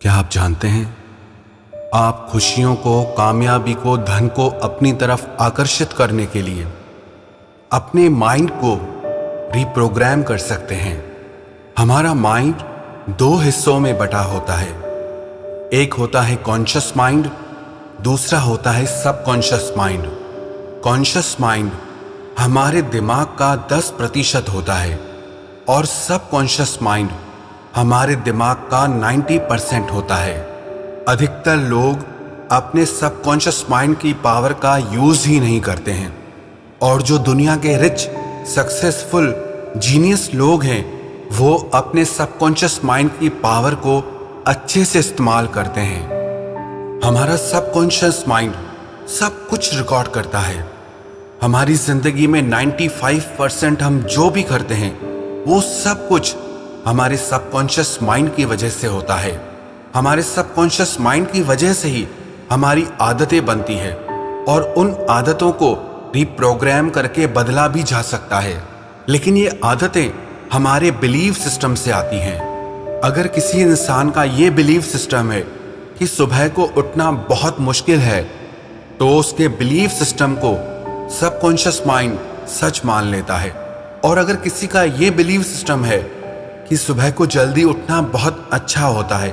क्या आप जानते हैं, आप खुशियों को, कामयाबी को, धन को अपनी तरफ आकर्षित करने के लिए अपने माइंड को रिप्रोग्राम कर सकते हैं। हमारा माइंड दो हिस्सों में बटा होता है। एक होता है कॉन्शियस माइंड, दूसरा होता है सबकॉन्शियस माइंड। कॉन्शियस माइंड हमारे दिमाग का 10% होता है और सबकॉन्शियस माइंड हमारे दिमाग का 90% होता है। अधिकतर लोग अपने सबकॉन्शियस माइंड की पावर का यूज ही नहीं करते हैं और जो दुनिया के रिच, सक्सेसफुल, जीनियस लोग हैं वो अपने सबकॉन्शियस माइंड की पावर को अच्छे से इस्तेमाल करते हैं। हमारा सबकॉन्शियस माइंड सब कुछ रिकॉर्ड करता है। हमारी जिंदगी में 95% हम जो भी करते हैं वो सब कुछ हमारे सबकॉन्शियस माइंड की वजह से होता है। हमारे सबकॉन्शियस माइंड की वजह से ही हमारी आदतें बनती है और उन आदतों को रिप्रोग्राम करके बदला भी जा सकता है। लेकिन ये आदतें हमारे बिलीव सिस्टम से आती हैं। अगर किसी इंसान का ये बिलीव सिस्टम है कि सुबह को उठना बहुत मुश्किल है, तो उसके बिलीव सिस्टम को सबकॉन्शियस माइंड सच मान लेता है। और अगर किसी का ये बिलीव सिस्टम है कि सुबह को जल्दी उठना बहुत अच्छा होता है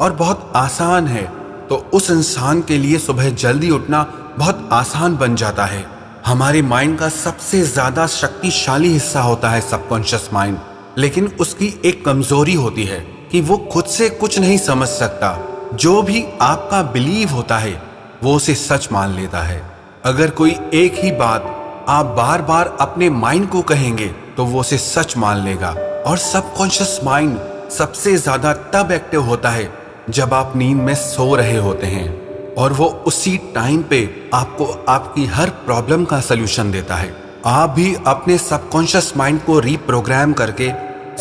और बहुत आसान है, तो उस इंसान के लिए सुबह जल्दी उठना बहुत आसान बन जाता है। हमारे माइंड का सबसे ज्यादा शक्तिशाली हिस्सा होता है सबकॉन्शियस माइंड, लेकिन उसकी एक कमजोरी होती है कि वो खुद से कुछ नहीं समझ सकता। जो भी आपका बिलीव होता है वो उसे सच मान लेता है। अगर कोई एक ही बात आप बार बार अपने माइंड को कहेंगे तो वो उसे सच मान लेगा। और सबकॉन्शियस माइंड सबसे ज्यादा तब एक्टिव होता है जब आप नींद में सो रहे होते हैं और वो उसी टाइम पे आपको आपकी हर प्रॉब्लम का सलूशन देता है। आप भी अपने सबकॉन्शियस माइंड को रिप्रोग्राम करके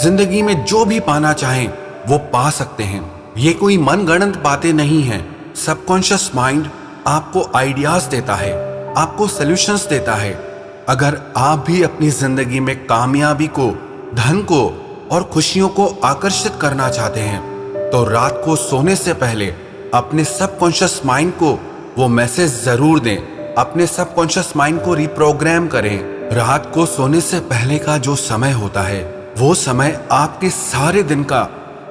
जिंदगी में जो भी पाना चाहें वो पा सकते हैं। ये कोई मनगढ़ंत बातें नहीं हैं। सबकॉन्शियस माइंड आपको आइडियाज देता है, आपको सलूशंस देता है। अगर आप भी अपनी जिंदगी में कामयाबी को, धन को और खुशियों को आकर्षित करना चाहते हैं तो रात को सोने से पहले अपने सबकॉन्शियस माइंड को वो मैसेज जरूर दें। अपने सबकॉन्शियस माइंड को रिप्रोग्राम करें। रात को सोने से पहले का जो समय होता है वो समय आपके सारे दिन का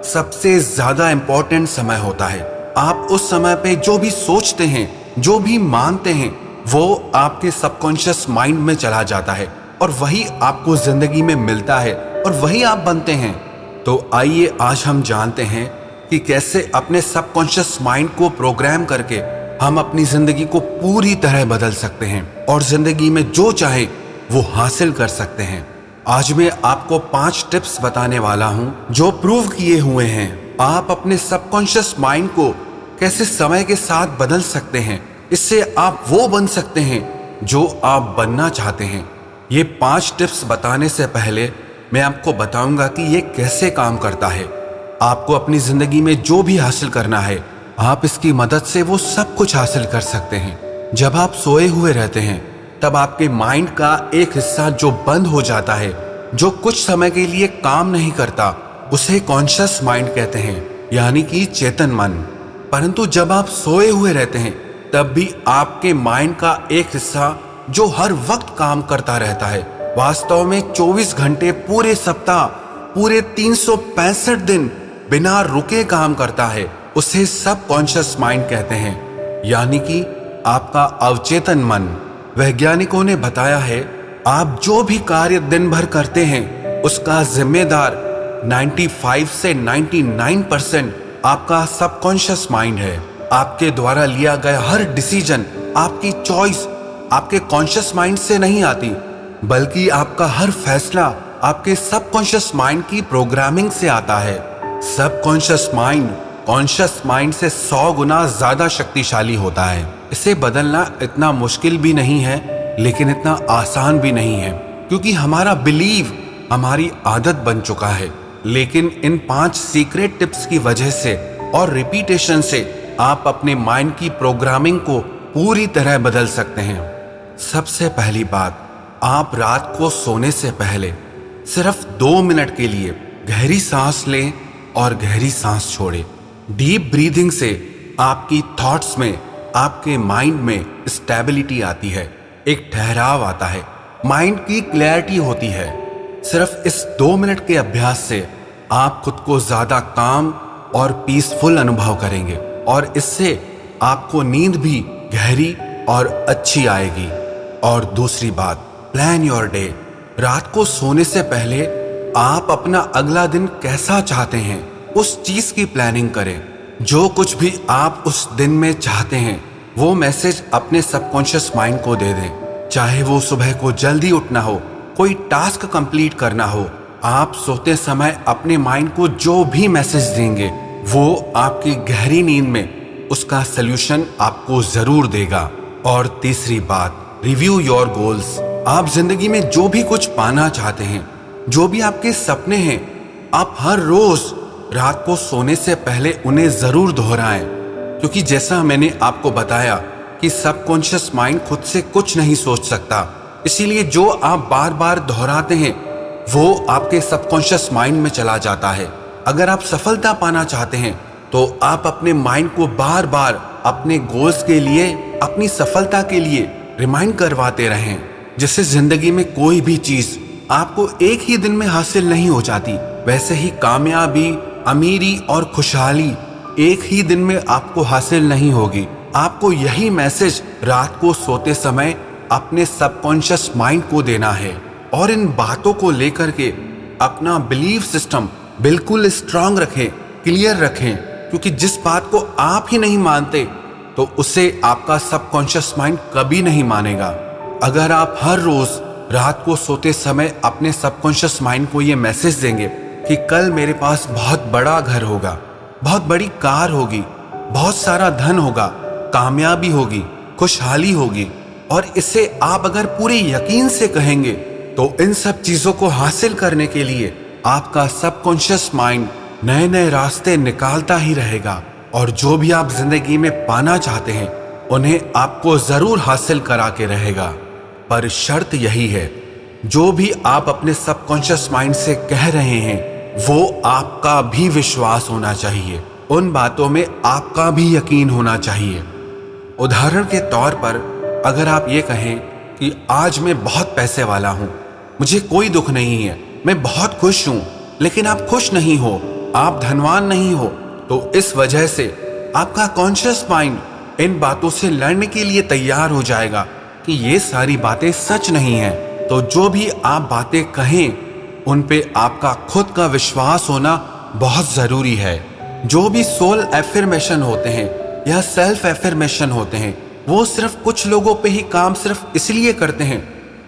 सबसे ज्यादा इंपॉर्टेंट समय होता है। आप उस समय पे जो भी सोचते हैं, जो भी मानते हैं, वो आपके सबकॉन्शियस माइंड में चला जाता है और वही आपको जिंदगी में मिलता है और वही आप बनते हैं। तो आइए आज हम जानते हैं कि कैसे अपने सबकॉन्शियस माइंड को प्रोग्राम करके हम अपनी जिंदगी को पूरी तरह बदल सकते हैं और जिंदगी में जो चाहे वो हासिल कर सकते हैं। आज मैं आपको 5 टिप्स बताने वाला हूं जो प्रूव किए हुए हैं। आप अपने सबकॉन्शियस माइंड को कैसे समय के साथ बदल सकते हैं। इससे आप वो बन सकते हैं जो आप बनना चाहते हैं। ये 5 टिप्स बताने से पहले मैं आपको बताऊंगा कि ये कैसे काम करता है। आपको अपनी जिंदगी में जो भी हासिल करना है, आप इसकी मदद से वो सब कुछ हासिल कर सकते हैं। जब आप सोए हुए रहते हैं तब आपके माइंड का एक हिस्सा जो बंद हो जाता है, जो कुछ समय के लिए काम नहीं करता, उसे कॉन्शियस माइंड कहते हैं, यानी कि चेतन मन। परंतु जब आप सोए हुए रहते हैं तब भी आपके माइंड का एक हिस्सा जो हर वक्त काम करता रहता है, वास्तव में 24 घंटे पूरे सप्ताह, पूरे 365 दिन बिना रुके काम करता है, उसे सबकॉन्शियस माइंड कहते हैं, यानी कि आपका अवचेतन मन। वैज्ञानिकों ने बताया है आप जो भी कार्य दिन भर करते हैं उसका जिम्मेदार 95 से 99% आपका सबकॉन्शियस माइंड है। आपके द्वारा लिया गया हर डिसीजन, आपकी चॉइस आपके कॉन्शियस माइंड से नहीं आती, बल्कि आपका हर फैसला आपके सबकॉन्शियस माइंड की प्रोग्रामिंग से आता है। सबकॉन्शियस माइंड कॉन्शियस माइंड से 100 गुना ज्यादा शक्तिशाली होता है। इसे बदलना इतना मुश्किल भी नहीं है, लेकिन इतना आसान भी नहीं है, क्योंकि हमारा बिलीव हमारी आदत बन चुका है। लेकिन इन 5 सीक्रेट टिप्स की वजह से और रिपीटेशन से आप अपने माइंड की प्रोग्रामिंग को पूरी तरह बदल सकते हैं। सबसे पहली बात, आप रात को सोने से पहले सिर्फ 2 मिनट के लिए गहरी सांस लें और गहरी सांस छोड़ें। डीप ब्रीदिंग से आपकी थॉट्स में, आपके माइंड में स्टेबिलिटी आती है, एक ठहराव आता है, माइंड की क्लैरिटी होती है। सिर्फ इस 2 मिनट के अभ्यास से आप खुद को ज्यादा काम और पीसफुल अनुभव करेंगे और इससे आपको नींद भी गहरी और अच्छी आएगी। और दूसरी बात, प्लान योर डे। रात को सोने से पहले आप अपना अगला दिन कैसा चाहते हैं उस चीज की प्लानिंग करें। जो कुछ भी आप उस दिन में चाहते हैं वो मैसेज अपने सबकॉन्शियस माइंड को दे दें। चाहे वो सुबह को जल्दी उठना हो, कोई टास्क कंप्लीट करना हो, आप सोते समय अपने माइंड को जो भी मैसेज देंगे वो आपकी गहरी नींद में उसका सल्यूशन आपको जरूर देगा। और तीसरी बात, रिव्यू योर गोल्स। आप जिंदगी में जो भी कुछ पाना चाहते हैं, जो भी आपके सपने हैं, आप हर रोज रात को सोने से पहले उन्हें जरूर दोहराएं। क्योंकि जैसा मैंने आपको बताया कि सबकॉन्शियस माइंड खुद से कुछ नहीं सोच सकता, इसीलिए जो आप बार बार दोहराते हैं वो आपके सबकॉन्शियस माइंड में चला जाता है। अगर आप सफलता पाना चाहते हैं तो आप अपने माइंड को बार बार अपने गोल्स के लिए, अपनी सफलता के लिए रिमाइंड करवाते रहें। जिससे जिंदगी में कोई भी चीज आपको एक ही दिन में हासिल नहीं हो जाती, वैसे ही कामयाबी, अमीरी और खुशहाली एक ही दिन में आपको हासिल नहीं होगी। आपको यही मैसेज रात को सोते समय अपने सबकॉन्शियस माइंड को देना है और इन बातों को लेकर के अपना बिलीफ सिस्टम बिल्कुल स्ट्रांग रखें, क्लियर रखें। क्योंकि जिस बात को आप ही नहीं मानते तो उसे आपका सबकॉन्शियस माइंड कभी नहीं मानेगा। अगर आप हर रोज रात को सोते समय अपने सबकॉन्शियस माइंड को ये मैसेज देंगे कि कल मेरे पास बहुत बड़ा घर होगा, बहुत बड़ी कार होगी, बहुत सारा धन होगा, कामयाबी होगी, खुशहाली होगी, और इसे आप अगर पूरे यकीन से कहेंगे तो इन सब चीजों को हासिल करने के लिए आपका सबकॉन्शियस माइंड नए नए रास्ते निकालता ही रहेगा और जो भी आप जिंदगी में पाना चाहते हैं उन्हें आपको जरूर हासिल करा के रहेगा। पर शर्त यही है, जो भी आप अपने सबकॉन्शियस माइंड से कह रहे हैं वो आपका भी विश्वास होना चाहिए, उन बातों में आपका भी यकीन होना चाहिए। उदाहरण के तौर पर अगर आप ये कहें कि आज मैं बहुत पैसे वाला हूं, मुझे कोई दुख नहीं है, मैं बहुत खुश हूं, लेकिन आप खुश नहीं हो, आप धनवान नहीं हो, तो इस वजह से आपका कॉन्शियस माइंड इन बातों से लड़ने के लिए तैयार हो जाएगा कि ये सारी बातें सच नहीं हैं। तो जो भी आप बातें कहें उन पे आपका खुद का विश्वास होना बहुत जरूरी है। जो भी सोल एफर्मेशन होते हैं या सेल्फ एफर्मेशन होते हैं वो सिर्फ कुछ लोगों पे ही काम सिर्फ इसलिए करते हैं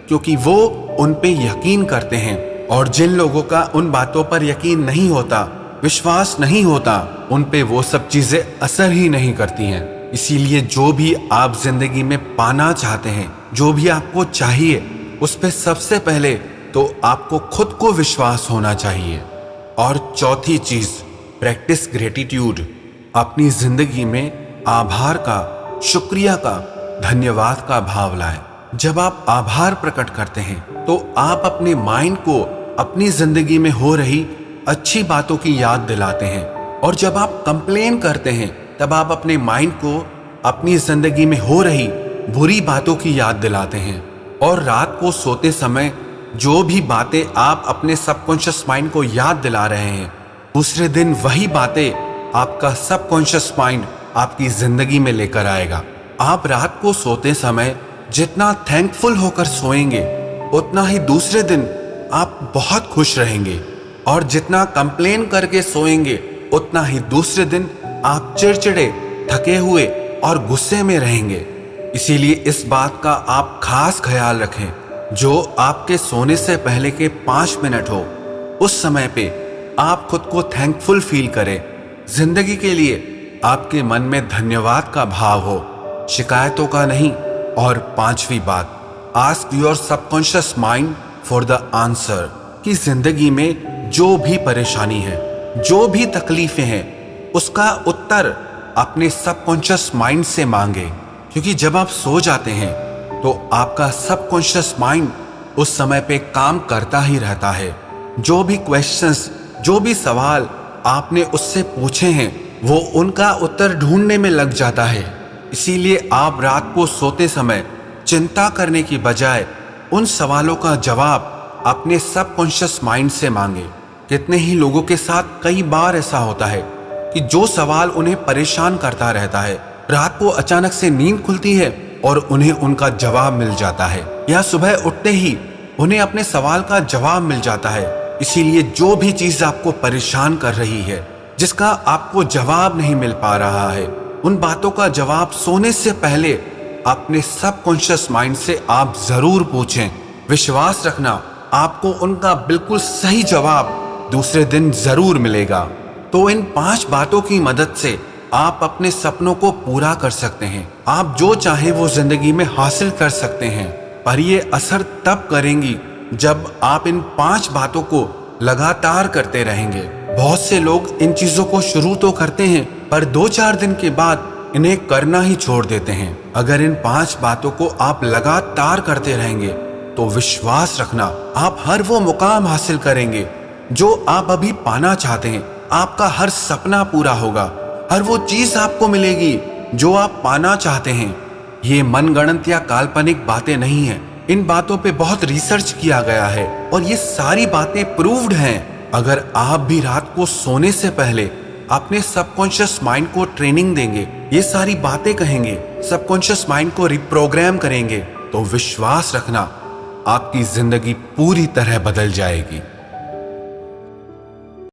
क्योंकि वो उन पे यकीन करते हैं, और जिन लोगों का उन बातों पर यकीन नहीं होता, विश्वास नहीं होता, उन पे वो सब चीजें असर ही नहीं करती हैं। इसीलिए जो भी आप जिंदगी में पाना चाहते हैं, जो भी आपको चाहिए, उस पे सबसे पहले तो आपको खुद को विश्वास होना चाहिए। और चौथी चीज, प्रैक्टिस ग्रेटिट्यूड। अपनी जिंदगी में आभार का, शुक्रिया का, धन्यवाद का भाव लाएं। जब आप आभार प्रकट करते हैं तो आप अपने माइंड को अपनी जिंदगी में हो रही अच्छी बातों की याद दिलाते हैं, और जब आप कंप्लेन करते हैं तब आप अपने माइंड को अपनी जिंदगी में हो रही बुरी बातों की याद दिलाते हैं। और रात को सोते समय जो भी बातें आप अपने सबकॉन्शियस माइंड को याद दिला रहे हैं, दूसरे दिन वही बातें आपका सबकॉन्शियस माइंड आपकी जिंदगी में लेकर आएगा। आप रात को सोते समय जितना थैंकफुल होकर सोएंगे उतना ही दूसरे दिन आप बहुत खुश रहेंगे, और जितना कंप्लेन करके सोएंगे उतना ही दूसरे दिन आप चिड़चिड़े, थके हुए और गुस्से में रहेंगे। इसीलिए इस बात का आप खास ख्याल रखें, जो आपके सोने से पहले के 5 मिनट हो उस समय पे आप खुद को थैंकफुल फील करें, जिंदगी के लिए आपके मन में धन्यवाद का भाव हो, शिकायतों का नहीं। और 5वीं बात, ask your subconscious mind for the answer. कि जिंदगी में जो भी परेशानी है, जो भी तकलीफें हैं, उसका उत्तर अपने सबकॉन्शियस माइंड से मांगे। क्योंकि जब आप सो जाते हैं तो आपका सबकॉन्शियस माइंड उस समय पे काम करता ही रहता है। जो भी क्वेश्चंस, जो भी सवाल आपने उससे पूछे हैं वो उनका उत्तर ढूंढने में लग जाता है। इसीलिए आप रात को सोते समय चिंता करने की बजाय उन सवालों का जवाब अपने सबकॉन्शियस माइंड से मांगे। कितने ही लोगों के साथ कई बार ऐसा होता है कि जो सवाल उन्हें परेशान करता रहता है, रात को अचानक से नींद खुलती है और उन्हें उनका जवाब मिल जाता है, या सुबह उठते ही उन्हें अपने सवाल का जवाब मिल जाता है। इसीलिए जो भी चीज आपको परेशान कर रही है, जिसका आपको जवाब नहीं मिल पा रहा है, उन बातों का जवाब सोने से पहले अपने सबकॉन्शियस माइंड से आप जरूर पूछें। विश्वास रखना, आपको उनका बिल्कुल सही जवाब दूसरे दिन जरूर मिलेगा। तो इन 5 बातों की मदद से आप अपने सपनों को पूरा कर सकते हैं। आप जो चाहे वो जिंदगी में हासिल कर सकते हैं, पर ये असर तब करेंगी जब आप इन 5 बातों को लगातार करते रहेंगे। बहुत से लोग इन चीजों को शुरू तो करते हैं, पर 2-4 दिन के बाद इन्हें करना ही छोड़ देते हैं। अगर इन 5 बातों को आप लगातार करते रहेंगे तो विश्वास रखना, आप हर वो मुकाम हासिल करेंगे जो आप अभी पाना चाहते हैं। आपका हर सपना पूरा होगा, हर वो चीज आपको मिलेगी जो आप पाना चाहते हैं। ये मनगढ़ंत या काल्पनिक बातें नहीं हैं। इन बातों पे बहुत रिसर्च किया गया है और ये सारी बातें प्रूव्ड हैं। अगर आप भी रात को सोने से पहले अपने सबकॉन्शियस माइंड को ट्रेनिंग देंगे, ये सारी बातें कहेंगे, सबकॉन्शियस माइंड को रिप्रोग्राम करेंगे, तो विश्वास रखना आपकी जिंदगी पूरी तरह बदल जाएगी।